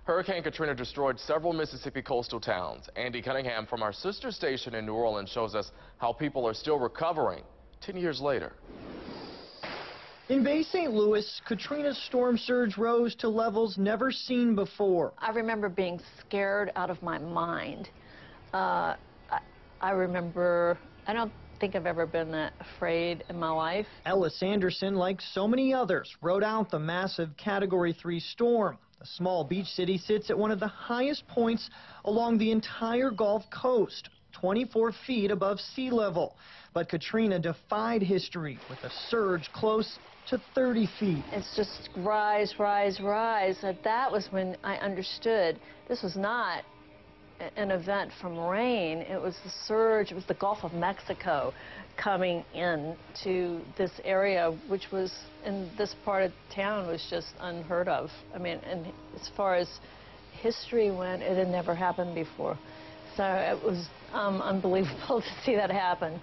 Hurricane Katrina destroyed several Mississippi coastal towns. Andy Cunningham from our sister station in New Orleans shows us how people are still recovering 10 years later. In Bay St. Louis, Katrina's storm surge rose to levels never seen before. I remember being scared out of my mind. I don't think I've ever been that afraid in my life. Ellis Anderson, like so many others, rode out the massive Category 3 storm. The small beach city sits at one of the highest points along the entire Gulf Coast, 24 feet above sea level. But Katrina defied history with a surge close to 30 feet. It's just rise, rise, rise. That was when I understood this was not an event from rain. It was the surge. It was the Gulf of Mexico coming in to this area, which was in this part of town was just unheard of. I mean, and as far as history went, it had never happened before. So it was unbelievable to see that happen.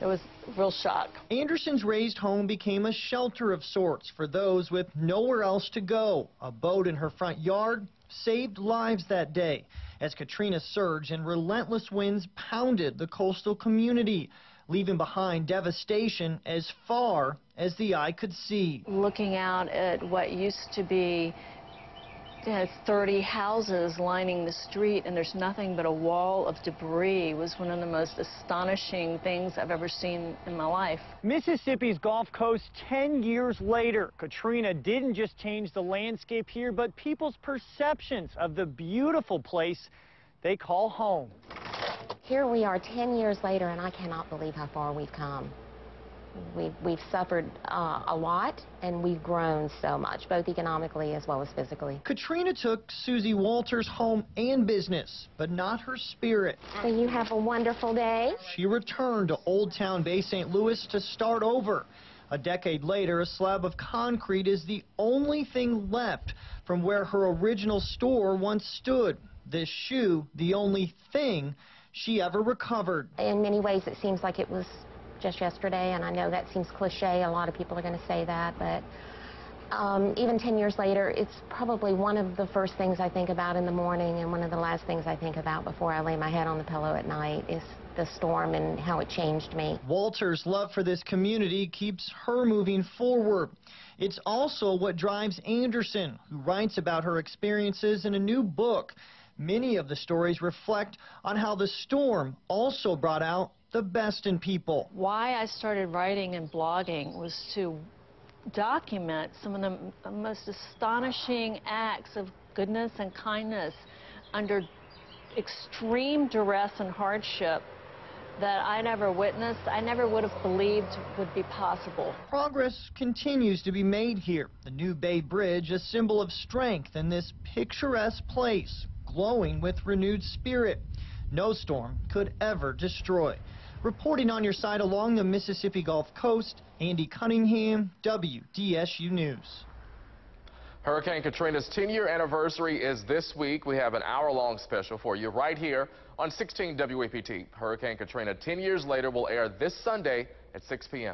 It was a real shock. Anderson's raised home became a shelter of sorts for those with nowhere else to go. A boat in her front yard saved lives that day as Katrina surged and relentless winds pounded the coastal community, leaving behind devastation as far as the eye could see. Looking out at what used to be 30 houses lining the street, and there's nothing but a wall of debris, was one of the most astonishing things I've ever seen in my life. Mississippi's Gulf Coast 10 years later. Katrina didn't just change the landscape here, but people's perceptions of the beautiful place they call home. Here we are 10 years later, and I cannot believe how far we've come. We've suffered a lot, and we've grown so much, both economically as well as physically. Katrina took Susie Walters' home and business, but not her spirit. So you have a wonderful day. She returned to Old Town Bay St. Louis to start over. A decade later, a slab of concrete is the only thing left from where her original store once stood. This shoe, the only thing she ever recovered. In many ways, it seems like it was just yesterday, and I know that seems cliche. A lot of people are going to say that, but even 10 years later, it's probably one of the first things I think about in the morning, and one of the last things I think about before I lay my head on the pillow at night is the storm and how it changed me. Walter's love for this community keeps her moving forward. It's also what drives Anderson, who writes about her experiences in a new book. Many of the stories reflect on how the storm also brought out the best in people. Why I started writing and blogging was to document some of the most astonishing acts of goodness and kindness under extreme duress and hardship that I never witnessed, I never would have believed would be possible. Progress continues to be made here. The New Bay Bridge, a symbol of strength in this picturesque place, glowing with renewed spirit. No storm could ever destroy. Reporting on your side along the Mississippi Gulf Coast, Andy Cunningham, WDSU News. Hurricane Katrina's 10-year anniversary is this week. We have an hour-long special for you right here on 16 WAPT. Hurricane Katrina 10 years later will air this Sunday at 6 p.m.